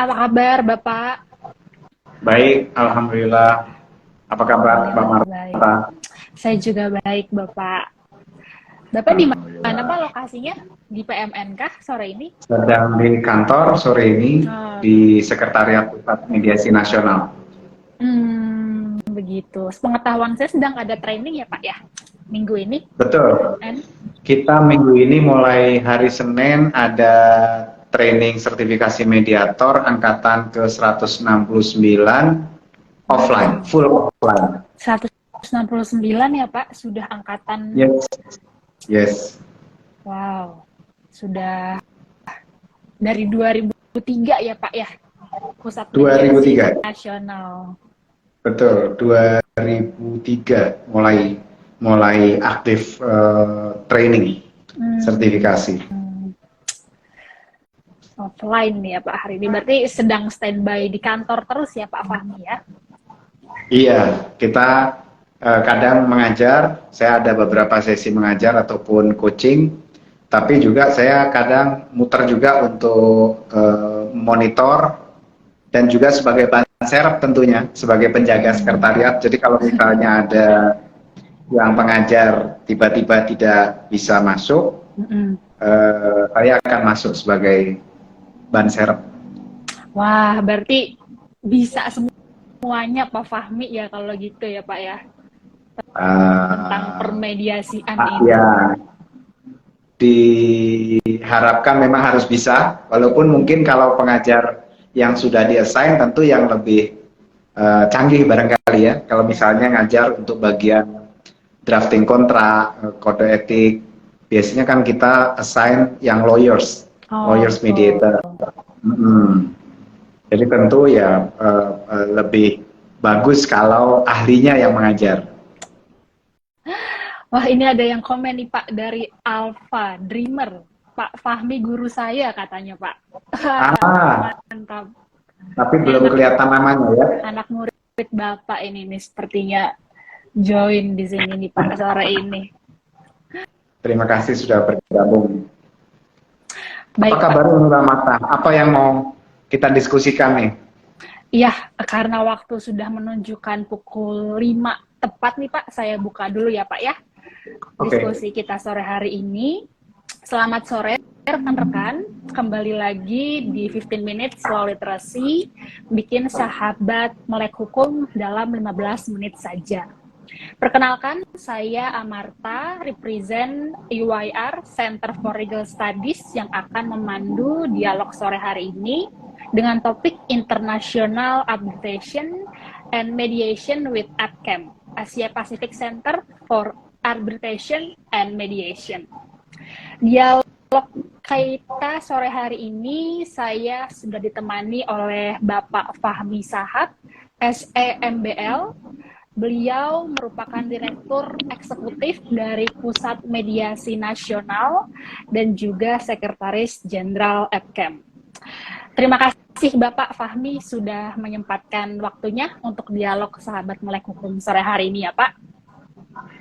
Apa kabar Bapak? Baik, Alhamdulillah. Apa kabar, Mbak Alhamdulillah baik. Marta? Saya juga baik Bapak. Bapak di mana Pak Alhamdulillah. lokasinya? Di PMN kah sore ini? Sedang di kantor sore ini Oh, di Sekretariat Pusat Mediasi Nasional. begitu. Sepengetahuan saya sedang ada training ya Pak ya? Minggu ini? Betul. PMN? Kita minggu ini mulai hari Senin ada training sertifikasi mediator angkatan ke-169 offline, full offline. 169 ya Pak, sudah angkatan. Yes. Yes. Wow, sudah dari 2003 ya Pak ya? Pusat Mediasi 2003. Nasional. Betul, 2003 mulai aktif training sertifikasi. Offline nih ya Pak hari ini. Berarti sedang standby di kantor terus ya Pak Fahmi ya? Iya, kita kadang mengajar, saya ada beberapa sesi mengajar ataupun coaching, tapi juga saya kadang muter juga untuk monitor dan juga sebagai ban serep tentunya, sebagai penjaga sekretariat. Jadi kalau misalnya ada yang pengajar tiba-tiba tidak bisa masuk, saya akan masuk sebagai ban serep. Wah, berarti bisa semuanya Pak Fahmi ya kalau gitu ya Pak ya? Tentang permediasian ini. Ya, diharapkan memang harus bisa, walaupun mungkin kalau pengajar yang sudah di-assign tentu yang lebih canggih barangkali ya. Kalau misalnya ngajar untuk bagian drafting kontrak, kode etik, biasanya kan kita assign yang lawyers mediator. Jadi tentu ya lebih bagus kalau ahlinya yang mengajar. Wah, ini ada yang komen nih Pak dari Alpha Dreamer. Pak Fahmi guru saya katanya Pak. Mantap. Tapi belum kelihatan namanya ya. Anak murid Bapak ini nih sepertinya join di sini nih Pak sore ini. Terima kasih sudah bergabung. Baik, apa kabar Mbak Marta? Apa yang mau kita diskusikan nih? Iya, karena waktu sudah menunjukkan pukul 5 tepat nih Pak, saya buka dulu ya Pak ya. Diskusi kita sore hari ini. Selamat sore rekan-rekan, kembali lagi di 15 Minutes Slow Literacy, bikin sahabat melek hukum dalam 15 menit saja. Perkenalkan, saya Amarta, represent EYR, Center for Legal Studies, yang akan memandu dialog sore hari ini dengan topik International Arbitration and Mediation with APCAM, Asia Pacific Center for Arbitration and Mediation. Dialog kita sore hari ini saya sudah ditemani oleh Bapak Fahmi Sahab, SEMBL. Beliau merupakan Direktur Eksekutif dari Pusat Mediasi Nasional dan juga Sekretaris Jenderal APCAM. Terima kasih Bapak Fahmi sudah menyempatkan waktunya untuk dialog sahabat melek hukum sore hari ini ya Pak.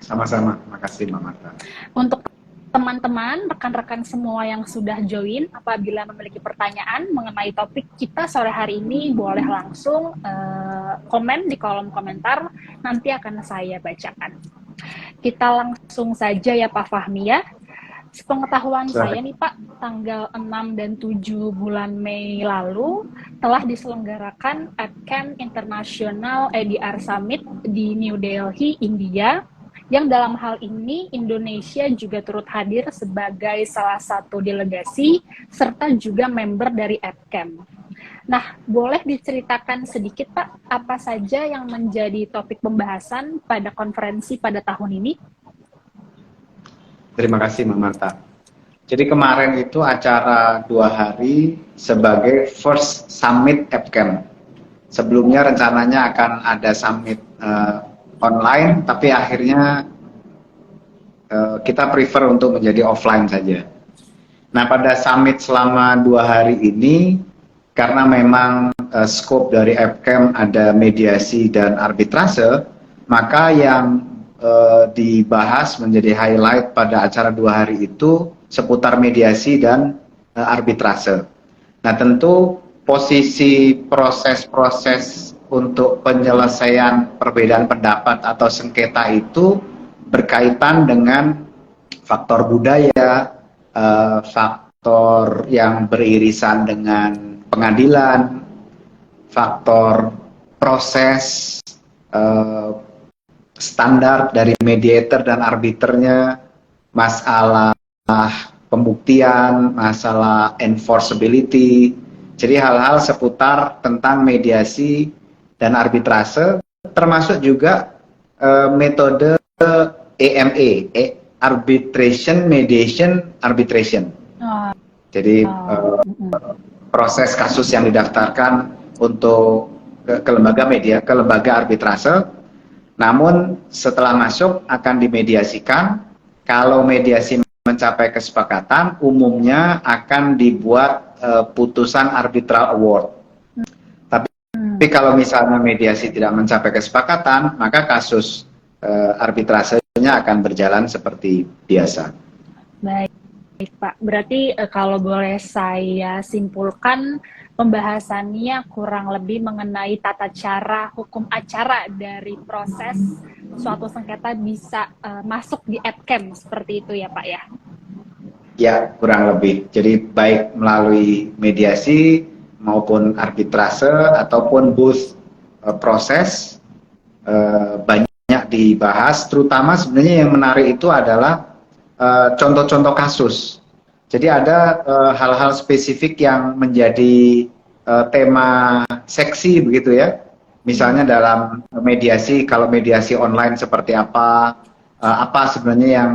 Sama-sama, terima kasih Mbak Marta. Untuk teman-teman, rekan-rekan semua yang sudah join, apabila memiliki pertanyaan mengenai topik kita sore hari ini, boleh langsung komen di kolom komentar, nanti akan saya bacakan. Kita langsung saja ya Pak Fahmi ya. Sepengetahuan saya nih Pak, tanggal 6 dan 7 bulan Mei lalu telah diselenggarakan APCAM International EDR Summit di New Delhi, India, yang dalam hal ini Indonesia juga turut hadir sebagai salah satu delegasi serta juga member dari APCAM. Nah, boleh diceritakan sedikit Pak, apa saja yang menjadi topik pembahasan pada konferensi pada tahun ini? Terima kasih Mbak Marta. Jadi kemarin itu acara 2 hari sebagai first summit APCAM. Sebelumnya rencananya akan ada summit online, tapi akhirnya kita prefer untuk menjadi offline saja. Nah, pada summit selama 2 hari ini, karena memang scope dari APCAM ada mediasi dan arbitrase, maka yang dibahas menjadi highlight pada acara 2 hari itu seputar mediasi dan arbitrase. Nah, tentu posisi proses-proses untuk penyelesaian perbedaan pendapat atau sengketa itu berkaitan dengan faktor budaya, faktor yang beririsan dengan pengadilan, faktor proses, standar dari mediator dan arbiternya, masalah pembuktian, masalah enforceability. Jadi hal-hal seputar tentang mediasi dan arbitrase, termasuk juga metode AMA, arbitration, mediation, arbitration. Jadi proses kasus yang didaftarkan untuk ke lembaga media, ke lembaga arbitrase, namun setelah masuk akan dimediasikan. Kalau mediasi mencapai kesepakatan, umumnya akan dibuat putusan arbitral award. Tapi kalau misalnya mediasi tidak mencapai kesepakatan, maka kasus arbitrasenya akan berjalan seperti biasa. Baik, Pak. Berarti kalau boleh saya simpulkan, pembahasannya kurang lebih mengenai tata cara hukum acara dari proses suatu sengketa bisa masuk di APCAM, seperti itu ya Pak ya? Ya, kurang lebih. Jadi baik melalui mediasi maupun arbitrase ataupun both proses banyak dibahas. Terutama sebenarnya yang menarik itu adalah contoh-contoh kasus. Jadi ada hal-hal spesifik yang menjadi tema seksi begitu ya. Misalnya dalam mediasi, kalau mediasi online seperti apa sebenarnya yang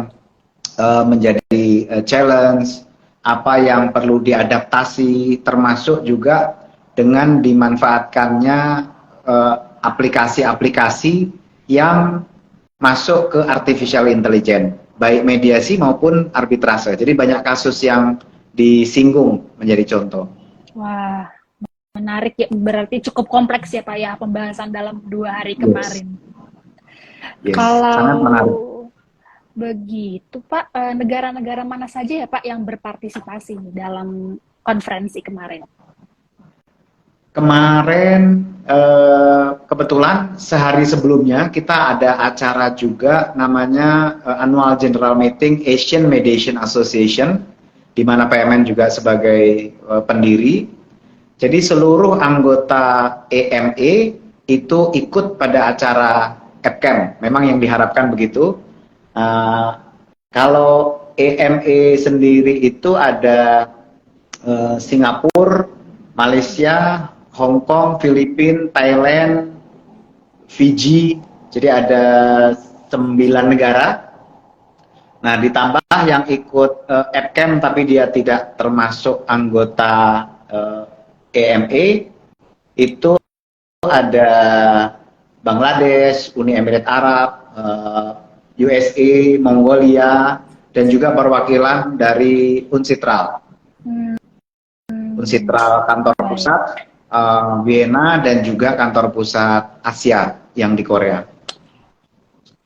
menjadi challenge, apa yang perlu diadaptasi, termasuk juga dengan dimanfaatkannya aplikasi-aplikasi yang masuk ke artificial intelligence, baik mediasi maupun arbitrase. Jadi banyak kasus yang disinggung menjadi contoh. Wah, menarik ya. Berarti cukup kompleks ya Pak ya pembahasan dalam 2 hari kemarin. Yes, Kalau sangat menarik. Begitu Pak, negara-negara mana saja ya Pak yang berpartisipasi dalam konferensi kemarin? Kemarin kebetulan sehari sebelumnya kita ada acara juga namanya Annual General Meeting Asian Mediation Association, di mana PMN juga sebagai pendiri. Jadi seluruh anggota AMA itu ikut pada acara APCAM, memang yang diharapkan begitu. Kalau AMA sendiri itu ada Singapura, Malaysia, Hong Kong, Filipina, Thailand, Fiji, jadi ada 9 negara. Nah, ditambah yang ikut APCAM tapi dia tidak termasuk anggota AMA, itu ada Bangladesh, Uni Emirat Arab, USA, Mongolia, dan juga perwakilan dari UNCITRAL. UNCITRAL kantor pusat Vienna dan juga kantor pusat Asia yang di Korea.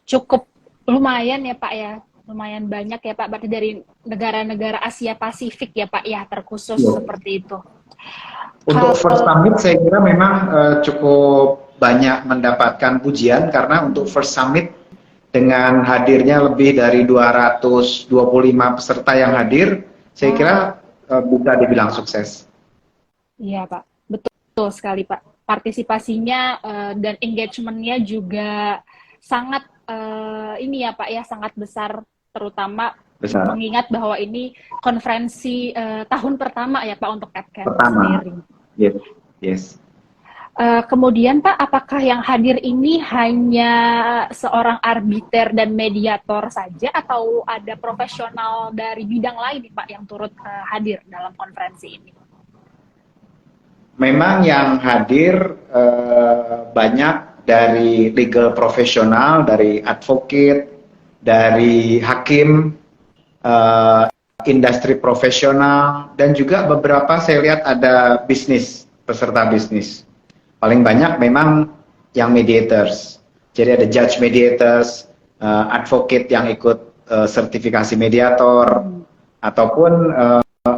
Cukup lumayan ya Pak ya, lumayan banyak ya Pak, berarti dari negara-negara Asia Pasifik ya Pak ya, terkhusus seperti itu. Untuk First Summit saya kira memang cukup banyak mendapatkan pujian, karena untuk First Summit dengan hadirnya lebih dari 225 peserta yang hadir, saya kira bisa dibilang sukses. Iya Pak, betul sekali Pak. Partisipasinya dan engagement-nya juga sangat ini ya Pak ya, sangat besar, terutama mengingat bahwa ini konferensi tahun pertama ya Pak untuk APCAM sendiri. Yes. Kemudian Pak, apakah yang hadir ini hanya seorang arbiter dan mediator saja, atau ada profesional dari bidang lain nih Pak yang turut hadir dalam konferensi ini? Memang yang hadir banyak dari legal profesional, dari advocate, dari hakim, industri profesional, dan juga beberapa saya lihat ada peserta bisnis. Paling banyak memang yang mediators. Jadi ada judge mediators, advocate yang ikut sertifikasi mediator, ataupun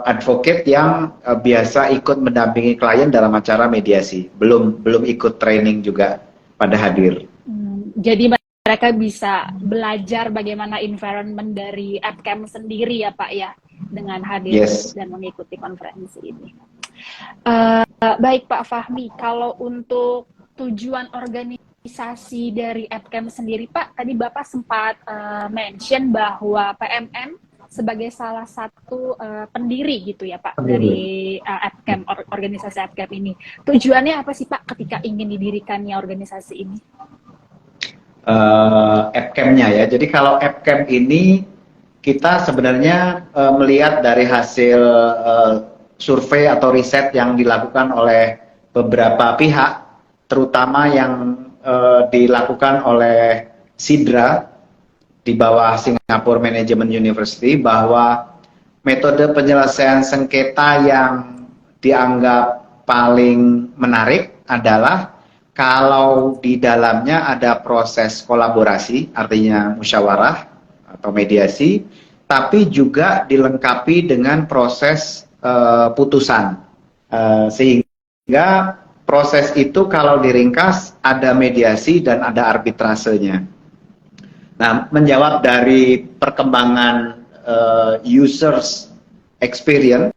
advocate yang biasa ikut mendampingi klien dalam acara mediasi, belum ikut training juga pada hadir. Jadi mereka bisa belajar bagaimana environment dari AppCamp sendiri ya Pak ya, dengan hadir dan mengikuti konferensi ini. Baik Pak Fahmi, kalau untuk tujuan organisasi dari AppCamp sendiri Pak, tadi Bapak sempat mention bahwa PMM sebagai salah satu pendiri gitu ya Pak dari AppCamp, organisasi AppCamp ini. Tujuannya apa sih Pak ketika ingin didirikannya organisasi ini? AppCamp-nya ya. Jadi kalau AppCamp ini kita sebenarnya melihat dari hasil survei atau riset yang dilakukan oleh beberapa pihak, terutama yang dilakukan oleh Sidra di bawah Singapore Management University, bahwa metode penyelesaian sengketa yang dianggap paling menarik adalah kalau di dalamnya ada proses kolaborasi, artinya musyawarah atau mediasi, tapi juga dilengkapi dengan proses putusan. Sehingga proses itu kalau diringkas ada mediasi dan ada arbitrasenya. Nah, menjawab dari perkembangan users experience,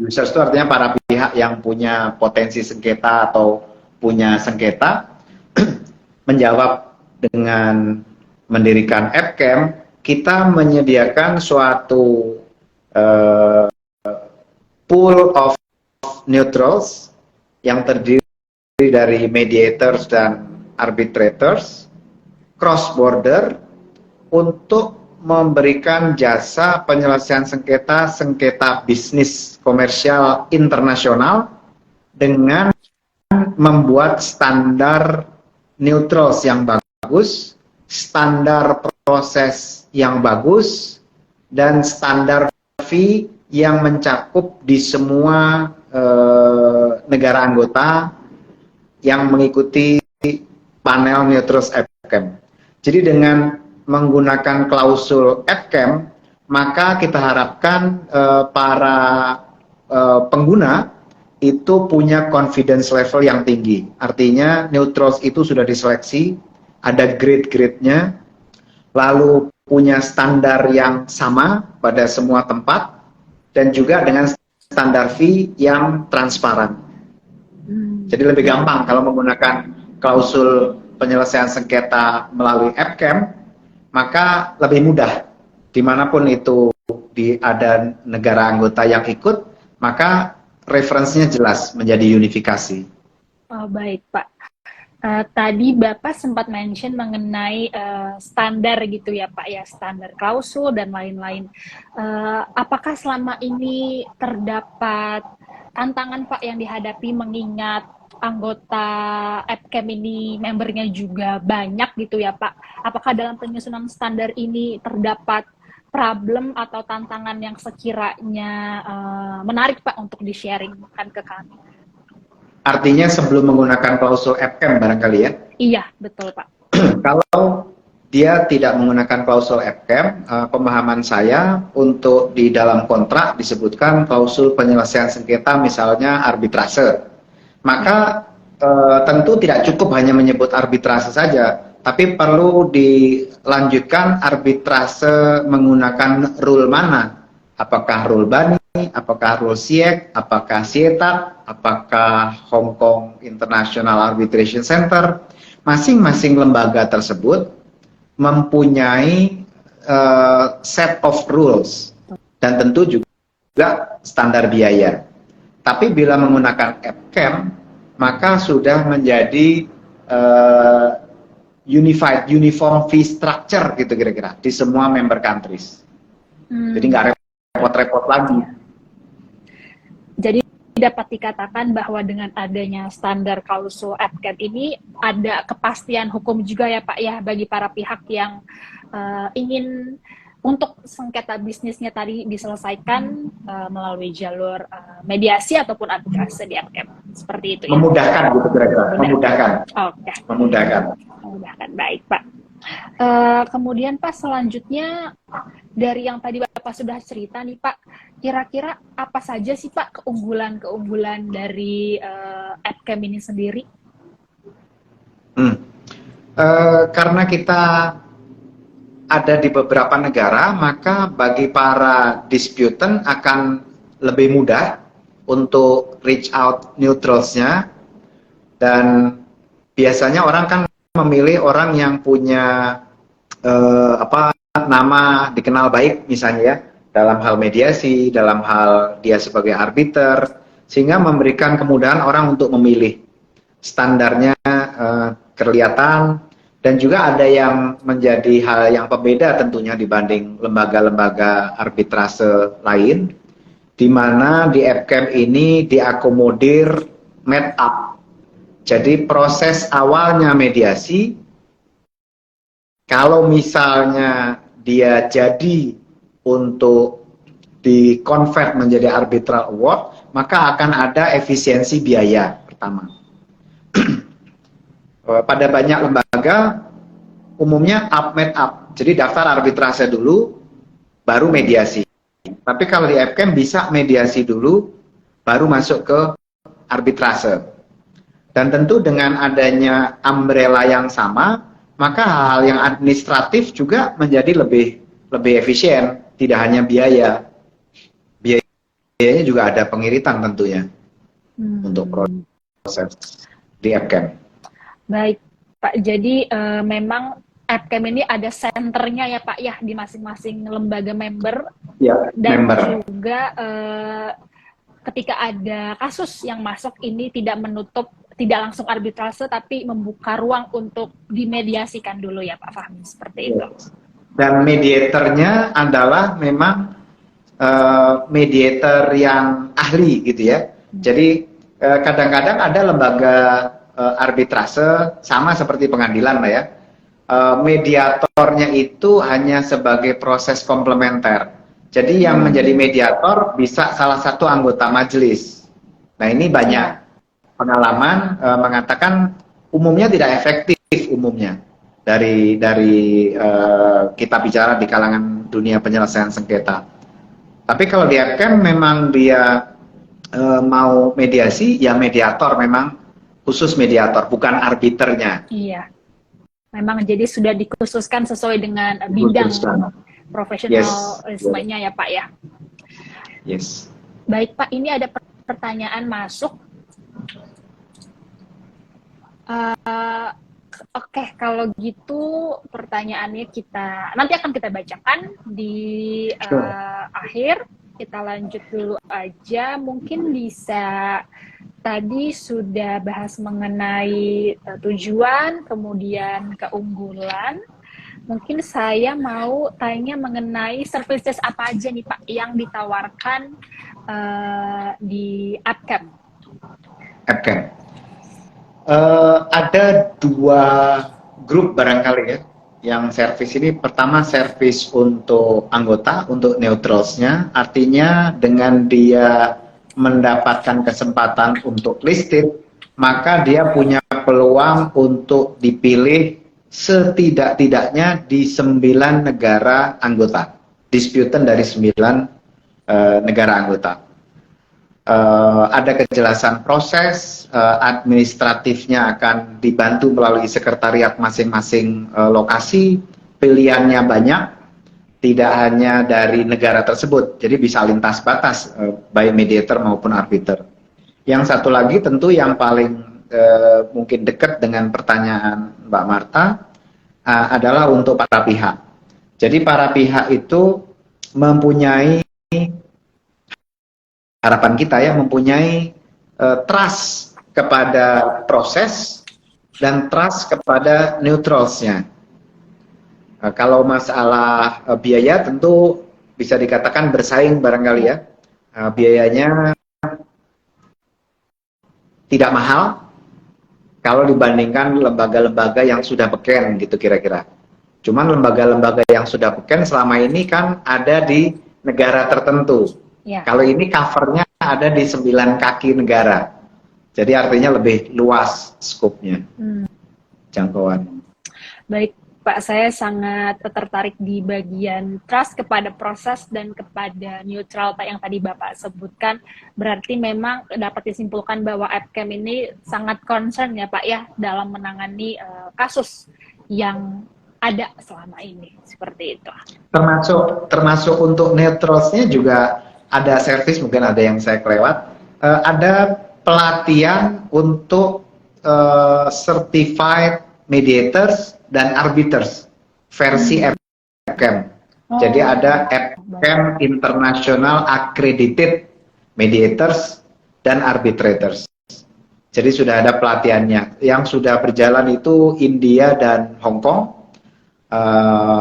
users itu artinya para pihak yang punya potensi sengketa atau punya sengketa, menjawab dengan mendirikan AppCamp, kita menyediakan suatu pool of neutrals yang terdiri dari mediators dan arbitrators cross border untuk memberikan jasa penyelesaian sengketa bisnis komersial internasional dengan membuat standar neutrals yang bagus, standar proses yang bagus, dan standar fee yang mencakup di semua negara anggota yang mengikuti panel neutrals AppCamp. Jadi dengan menggunakan klausul AppCamp, maka kita harapkan para pengguna itu punya confidence level yang tinggi. Artinya neutrals itu sudah diseleksi, ada grade-grade-nya, lalu punya standar yang sama pada semua tempat, dan juga dengan standar fee yang transparan. Jadi lebih gampang kalau menggunakan klausul penyelesaian sengketa melalui AppCamp, maka lebih mudah dimanapun itu ada negara anggota yang ikut, maka referensinya jelas menjadi unifikasi. Oh, baik Pak. Tadi Bapak sempat mention mengenai standar gitu ya Pak ya, standar klausul dan lain-lain. Apakah selama ini terdapat tantangan Pak yang dihadapi mengingat anggota AppCamp ini membernya juga banyak gitu ya Pak? Apakah dalam penyusunan standar ini terdapat problem atau tantangan yang sekiranya menarik Pak untuk di-sharingkan ke kami? Artinya sebelum menggunakan klausul AppCamp barangkali ya? Iya, betul Pak. Kalau dia tidak menggunakan klausul AppCamp, pemahaman saya untuk di dalam kontrak disebutkan klausul penyelesaian sengketa misalnya arbitrase. Maka tentu tidak cukup hanya menyebut arbitrase saja, tapi perlu dilanjutkan arbitrase menggunakan rule mana. Apakah rule Bani, apakah rule SIEC, apakah SIETAC, apakah Hong Kong International Arbitration Center. Masing-masing lembaga tersebut mempunyai set of rules dan tentu juga standar biaya. Tapi bila menggunakan AppCamp, maka sudah menjadi uniform fee structure gitu kira-kira di semua member countries. Jadi nggak repot-repot lagi. Jadi dapat dikatakan bahwa dengan adanya standar klausul AppCamp ini ada kepastian hukum juga ya Pak ya bagi para pihak yang ingin untuk sengketa bisnisnya tadi diselesaikan melalui jalur mediasi ataupun arbitrase di AppCamp. Seperti itu ya. Memudahkan gitu kira-kira. Memudahkan. Oke. Memudahkan. Memudahkan. Baik Pak. Kemudian Pak, selanjutnya dari yang tadi Bapak sudah cerita nih Pak, kira-kira apa saja sih Pak keunggulan-keunggulan dari AppCam ini sendiri? Karena kita ada di beberapa negara, maka bagi para disputant akan lebih mudah untuk reach out neutralsnya, dan biasanya orang kan memilih orang yang punya nama dikenal baik misalnya ya, dalam hal mediasi, dalam hal dia sebagai arbiter, sehingga memberikan kemudahan orang untuk memilih. Standarnya kelihatan, dan juga ada yang menjadi hal yang pembeda tentunya dibanding lembaga-lembaga arbitrase lain, di mana di AppCam ini diakomodir made up. Jadi proses awalnya mediasi, kalau misalnya dia jadi untuk di-convert menjadi arbitral award, maka akan ada efisiensi biaya pertama. Pada banyak lembaga, umumnya made up. Jadi daftar arbitrase dulu, baru mediasi. Tapi kalau di AppCam bisa mediasi dulu, baru masuk ke arbitrase. Dan tentu dengan adanya umbrella yang sama, maka hal-hal yang administratif juga menjadi lebih efisien. Tidak hanya biaya. Biayanya juga ada pengiritan tentunya untuk proses di AppCam. Baik Pak, jadi memang AppCam ini ada senternya ya Pak ya di masing-masing lembaga member, ya, dan member. juga ketika ada kasus yang masuk ini tidak langsung arbitrase tapi membuka ruang untuk dimediasikan dulu ya Pak Fahmi, seperti itu. Dan mediatornya adalah memang mediator yang ahli gitu ya. Jadi kadang-kadang ada lembaga arbitrase sama seperti pengadilan lah ya. Mediatornya itu hanya sebagai proses komplementer. Jadi yang menjadi mediator bisa salah satu anggota majelis. Nah ini banyak pengalaman mengatakan umumnya tidak efektif umumnya dari kita bicara di kalangan dunia penyelesaian sengketa. Tapi kalau di AppCam memang dia mau mediasi, ya mediator memang khusus mediator, bukan arbiternya. Iya, memang jadi sudah dikhususkan sesuai dengan bidang profesionalismenya ya Pak ya. Yes. Baik Pak, ini ada pertanyaan masuk. Oke, kalau gitu pertanyaannya nanti akan kita bacakan di akhir. Kita lanjut dulu aja, mungkin bisa, tadi sudah bahas mengenai tujuan, kemudian keunggulan. Mungkin saya mau tanya mengenai services apa aja nih Pak yang ditawarkan di AppCam. AppCam. Ada dua grup barangkali ya, yang service ini. Pertama service untuk anggota, untuk neutralsnya, artinya dengan dia mendapatkan kesempatan untuk listed, maka dia punya peluang untuk dipilih setidak-tidaknya di 9 negara anggota, disputant dari 9 negara anggota. Ada kejelasan proses, administratifnya akan dibantu melalui sekretariat masing-masing lokasi, pilihannya banyak, tidak hanya dari negara tersebut, jadi bisa lintas batas, baik mediator maupun arbiter. Yang satu lagi tentu yang paling mungkin dekat dengan pertanyaan Mbak Marta, adalah untuk para pihak. Jadi para pihak itu mempunyai, harapan kita ya, mempunyai trust kepada proses dan trust kepada neutralsnya. Kalau masalah biaya tentu bisa dikatakan bersaing barangkali ya. Biayanya tidak mahal kalau dibandingkan lembaga-lembaga yang sudah beken gitu kira-kira. Cuman lembaga-lembaga yang sudah beken selama ini kan ada di negara tertentu. Ya. Kalau ini covernya ada di 9 kaki negara. Jadi artinya lebih luas skopnya, jangkauan. Baik Pak, saya sangat tertarik di bagian trust kepada proses dan kepada neutral Pak yang tadi Bapak sebutkan. Berarti memang dapat disimpulkan bahwa AppCam ini sangat concern ya Pak ya dalam menangani kasus yang ada selama ini, seperti itu. Termasuk untuk neutralsnya juga ada service, mungkin ada yang saya kelewat. Ada pelatihan untuk certified mediators dan arbiters versi AppCam. Jadi ada AppCam International Accredited Mediators dan Arbitrators. Jadi sudah ada pelatihannya. Yang sudah berjalan itu India dan Hong Kong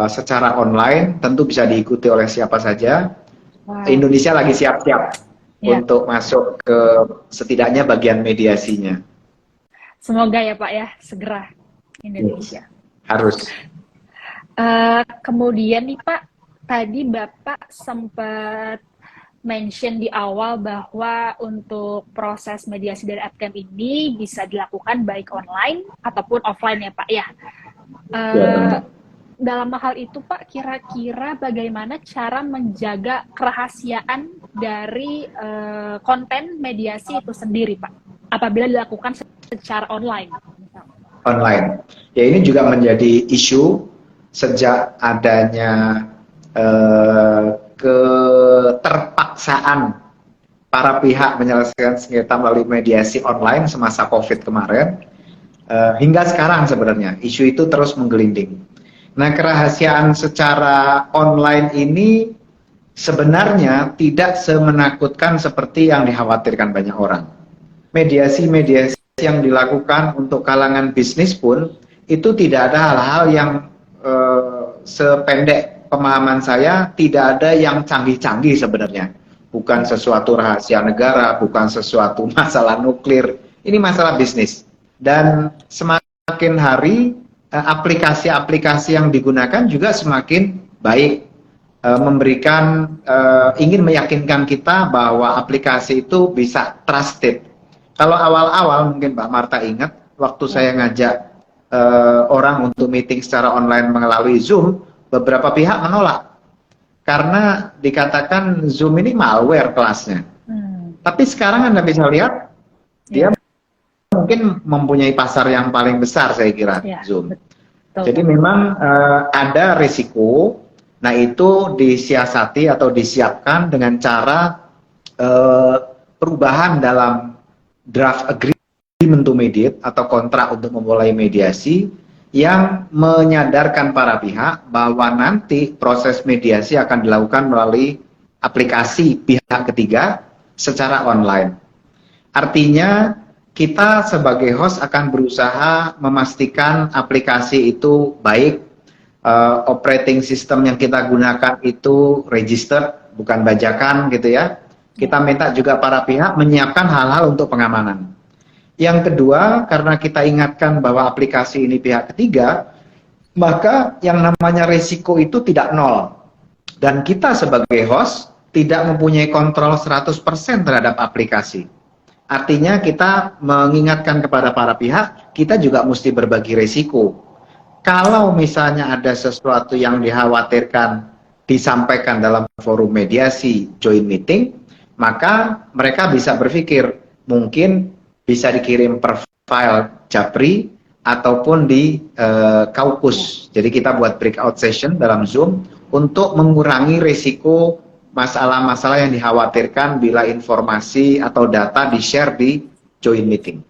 secara online, tentu bisa diikuti oleh siapa saja. Indonesia lagi siap-siap untuk masuk ke setidaknya bagian mediasinya. Semoga ya Pak ya, segera Indonesia. Harus. Kemudian nih Pak, tadi Bapak sempat mention di awal bahwa untuk proses mediasi dari AppCam ini bisa dilakukan baik online ataupun offline ya Pak ya. Dalam hal itu Pak, kira-kira bagaimana cara menjaga kerahasiaan dari konten mediasi itu sendiri Pak, apabila dilakukan secara online? Online. Ya, ini juga menjadi isu sejak adanya keterpaksaan para pihak menyelesaikan sengketa melalui mediasi online semasa COVID kemarin, hingga sekarang sebenarnya isu itu terus menggelinding. Nah, kerahasiaan secara online ini sebenarnya tidak semenakutkan seperti yang dikhawatirkan banyak orang. Mediasi-mediasi yang dilakukan untuk kalangan bisnis pun itu tidak ada hal-hal yang sependek pemahaman saya, tidak ada yang canggih-canggih sebenarnya. Bukan sesuatu rahasia negara, bukan sesuatu masalah nuklir. Ini masalah bisnis. Dan semakin hari aplikasi-aplikasi yang digunakan juga semakin baik, memberikan, ingin meyakinkan kita bahwa aplikasi itu bisa trusted. Kalau awal-awal mungkin Mbak Marta ingat, waktu saya ngajak orang untuk meeting secara online melalui Zoom, beberapa pihak menolak karena dikatakan Zoom ini malware kelasnya. Tapi sekarang Anda bisa lihat dia mungkin mempunyai pasar yang paling besar, saya kira, Zoom. Betul. Jadi memang ada risiko. Nah, itu disiasati atau disiapkan dengan cara perubahan dalam draft agreement to mediate atau kontrak untuk memulai mediasi, yang menyadarkan para pihak bahwa nanti proses mediasi akan dilakukan melalui aplikasi pihak ketiga secara online. Artinya kita sebagai host akan berusaha memastikan aplikasi itu baik, operating system yang kita gunakan itu registered, bukan bajakan gitu ya. Kita minta juga para pihak menyiapkan hal-hal untuk pengamanan. Yang kedua, karena kita ingatkan bahwa aplikasi ini pihak ketiga, maka yang namanya risiko itu tidak nol. Dan kita sebagai host tidak mempunyai kontrol 100% terhadap aplikasi. Artinya kita mengingatkan kepada para pihak, kita juga mesti berbagi risiko. Kalau misalnya ada sesuatu yang dikhawatirkan disampaikan dalam forum mediasi joint meeting, maka mereka bisa berpikir, mungkin bisa dikirim per file Japri ataupun di Kaukus. Jadi kita buat breakout session dalam Zoom untuk mengurangi risiko masalah-masalah yang dikhawatirkan bila informasi atau data di-share di joint meeting.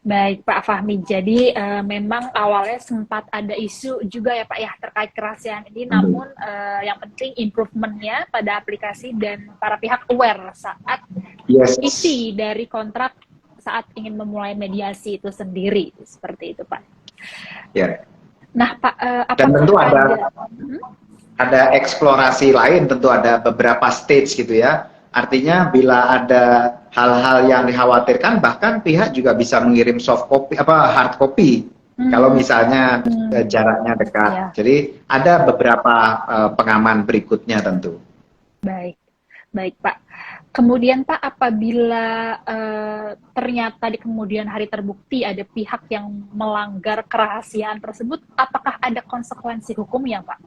Baik Pak Fahmi, jadi memang awalnya sempat ada isu juga ya Pak ya terkait kerahasiaan ini, namun yang penting improvementnya pada aplikasi dan para pihak aware saat isi dari kontrak saat ingin memulai mediasi itu sendiri, seperti itu Pak. Ya. Nah Pak, dan tentu ada eksplorasi lain, tentu ada beberapa stage gitu ya. Artinya bila ada hal-hal yang dikhawatirkan, bahkan pihak juga bisa mengirim soft copy, hard copy, kalau misalnya jaraknya dekat. Ya. Jadi ada beberapa pengaman berikutnya tentu. Baik, baik Pak. Kemudian Pak, apabila ternyata di kemudian hari terbukti ada pihak yang melanggar kerahasiaan tersebut, apakah ada konsekuensi hukumnya Pak?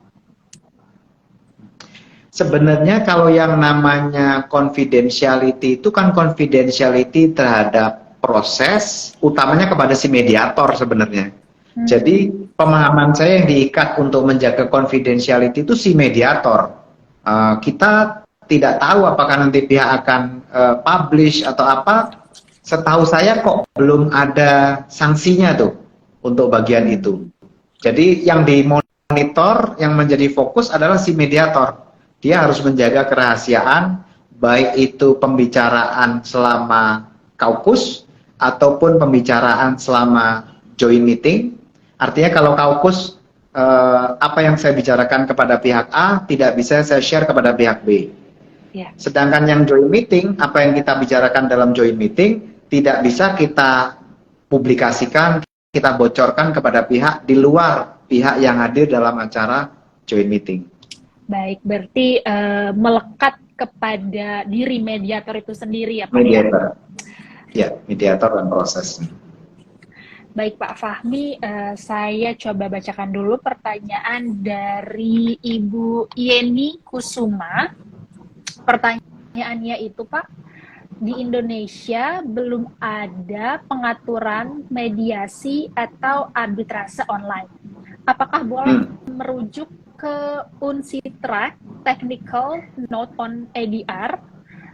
Sebenarnya kalau yang namanya confidentiality itu kan confidentiality terhadap proses, utamanya kepada si mediator sebenarnya. Jadi pemahaman saya yang diikat untuk menjaga confidentiality itu si mediator. Kita tidak tahu apakah nanti pihak akan publish atau apa. Setahu saya kok belum ada sanksinya tuh untuk bagian itu. Jadi yang dimonitor, yang menjadi fokus adalah si mediator. Dia harus menjaga kerahasiaan, baik itu pembicaraan selama kaukus ataupun pembicaraan selama joint meeting. Artinya kalau kaukus, apa yang saya bicarakan kepada pihak A tidak bisa saya share kepada pihak B. Yeah. Sedangkan yang joint meeting, apa yang kita bicarakan dalam joint meeting tidak bisa kita publikasikan, kita bocorkan kepada pihak di luar pihak yang hadir dalam acara joint meeting. Baik, berarti melekat kepada diri mediator itu sendiri ya Pak? Mediator. Ya, mediator dan proses. Baik Pak Fahmi, saya coba bacakan dulu pertanyaan dari Ibu Yeni Kusuma. Pertanyaannya itu Pak, di Indonesia belum ada pengaturan mediasi atau arbitrase online. Apakah boleh merujuk ke Unsitra Technical Note on ADR,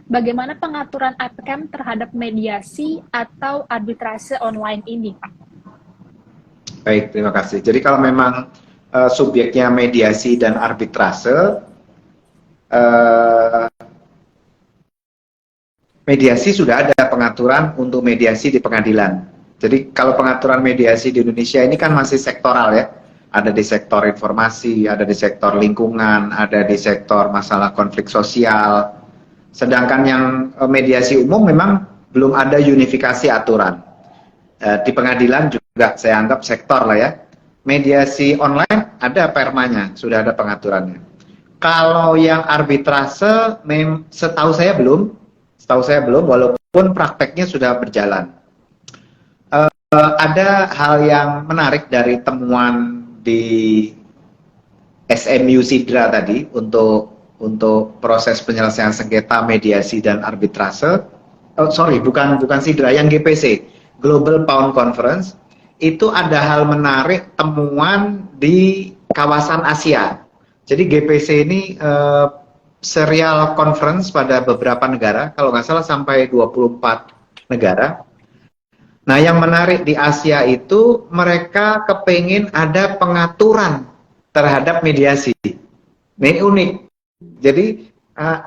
bagaimana pengaturan APCAM terhadap mediasi atau arbitrase online ini, Pak? Baik, terima kasih. Jadi kalau memang subjeknya mediasi dan arbitrase, mediasi sudah ada pengaturan untuk mediasi di pengadilan. Jadi kalau pengaturan mediasi di Indonesia ini kan masih sektoral ya. Ada di sektor informasi, ada di sektor lingkungan, ada di sektor masalah konflik sosial. Sedangkan yang mediasi umum memang belum ada unifikasi aturan. Di pengadilan juga saya anggap sektor lah ya. Mediasi online ada permanya, sudah ada pengaturannya. Kalau yang arbitrase, setahu saya belum, walaupun prakteknya sudah berjalan. Ada hal yang menarik dari temuan di SMU Sidra tadi untuk proses penyelesaian sengketa mediasi dan arbitrase. Bukan Sidra, yang GPC, Global Pound Conference, itu ada hal menarik temuan di kawasan Asia. Jadi GPC ini serial conference pada beberapa negara, kalau nggak salah sampai 24 negara. Nah, yang menarik di Asia itu mereka kepingin ada pengaturan terhadap mediasi. Ini unik. Jadi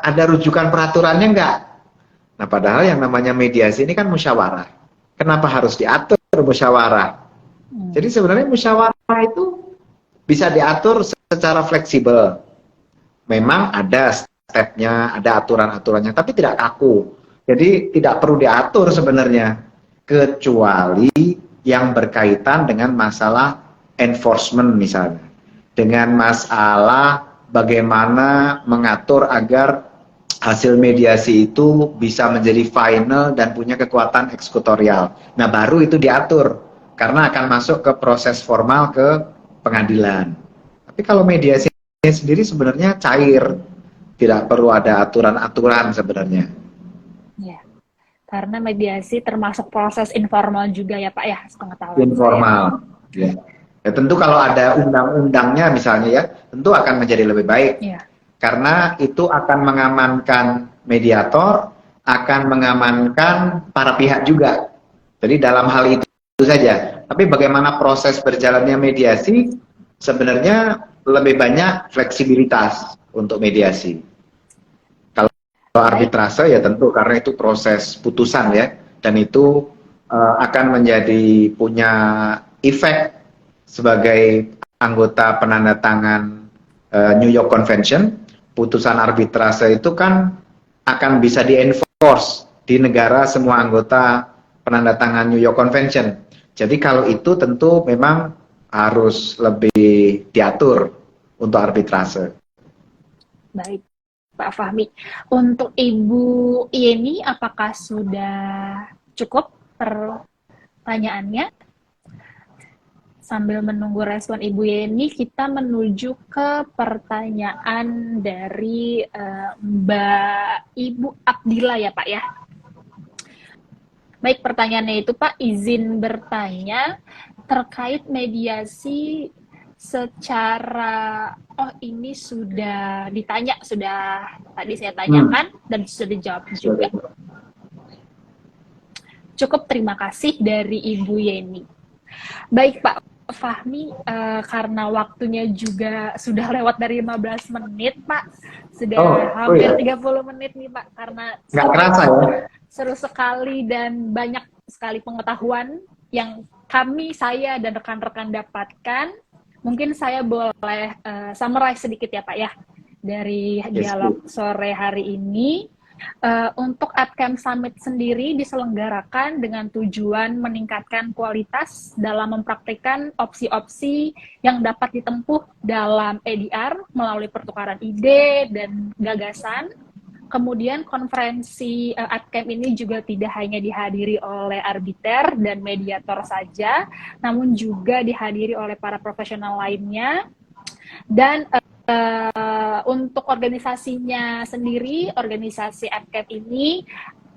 ada rujukan peraturannya nggak? Nah, padahal yang namanya mediasi ini kan musyawarah. Kenapa harus diatur musyawarah? Jadi sebenarnya musyawarah itu bisa diatur secara fleksibel. Memang ada stepnya, ada aturan-aturannya, tapi tidak kaku. Jadi tidak perlu diatur sebenarnya. Kecuali yang berkaitan dengan masalah enforcement misalnya. Dengan masalah bagaimana mengatur agar hasil mediasi itu bisa menjadi final dan punya kekuatan eksekutorial. Nah, baru itu diatur karena akan masuk ke proses formal ke pengadilan. Tapi kalau mediasi sendiri sebenarnya cair, tidak perlu ada aturan-aturan sebenarnya. Ya. Karena mediasi termasuk proses informal juga ya Pak ya, sepengetahuan informal. Ya. Ya, tentu kalau ada undang-undangnya misalnya ya, tentu akan menjadi lebih baik. Ya. Karena itu akan mengamankan mediator, akan mengamankan para pihak juga. Jadi dalam hal itu saja. Tapi bagaimana proses berjalannya mediasi, sebenarnya lebih banyak fleksibilitas untuk mediasi. Kalau arbitrase ya tentu karena itu proses putusan ya, dan itu akan menjadi punya efek sebagai anggota penandatangan New York Convention. Putusan arbitrase itu kan akan bisa di-enforce di negara semua anggota penandatangan New York Convention. Jadi kalau itu tentu memang harus lebih diatur untuk arbitrase. Baik. Pak Fahmi. Untuk Ibu Yeni, apakah sudah cukup pertanyaannya? Sambil menunggu respon Ibu Yeni, kita menuju ke pertanyaan dari Mbak Ibu Abdillah ya Pak ya. Baik, pertanyaannya itu Pak, izin bertanya terkait mediasi secara, ini sudah ditanya, sudah tadi saya tanyakan dan sudah dijawab juga. Cukup, terima kasih dari Ibu Yeni. Baik Pak Fahmi, karena waktunya juga sudah lewat dari 15 menit Pak, sudah hampir 30 menit nih Pak, karena nggak kerasa ya? Seru sekali dan banyak sekali pengetahuan yang saya dan rekan-rekan dapatkan. Mungkin saya boleh summarize sedikit ya Pak ya, dari dialog sore hari ini. Untuk AdCamp Summit sendiri diselenggarakan dengan tujuan meningkatkan kualitas dalam mempraktikkan opsi-opsi yang dapat ditempuh dalam EDR melalui pertukaran ide dan gagasan. Kemudian konferensi AdCamp ini juga tidak hanya dihadiri oleh arbiter dan mediator saja, namun juga dihadiri oleh para profesional lainnya. Dan untuk organisasinya sendiri, organisasi AdCamp ini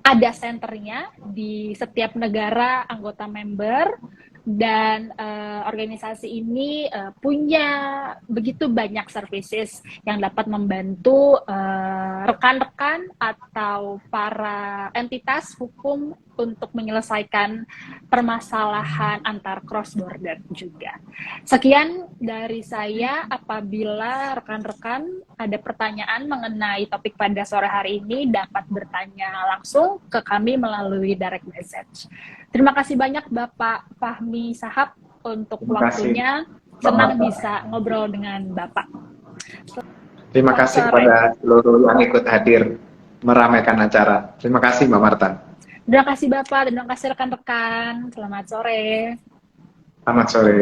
ada senternya di setiap negara anggota member, dan organisasi ini punya begitu banyak services yang dapat membantu rekan-rekan atau para entitas hukum untuk menyelesaikan permasalahan antar cross border juga. Sekian dari saya. Apabila rekan-rekan ada pertanyaan mengenai topik pada sore hari ini, dapat bertanya langsung ke kami melalui direct message. Terima kasih banyak Bapak Fahmi Shahab untuk waktunya. Senang bisa ngobrol dengan Bapak. Terima kasih kepada seluruh yang ikut hadir meramaikan acara. Terima kasih Mbak Marta. Terima kasih Bapak, dan terima kasih rekan-rekan. Selamat sore. Selamat sore.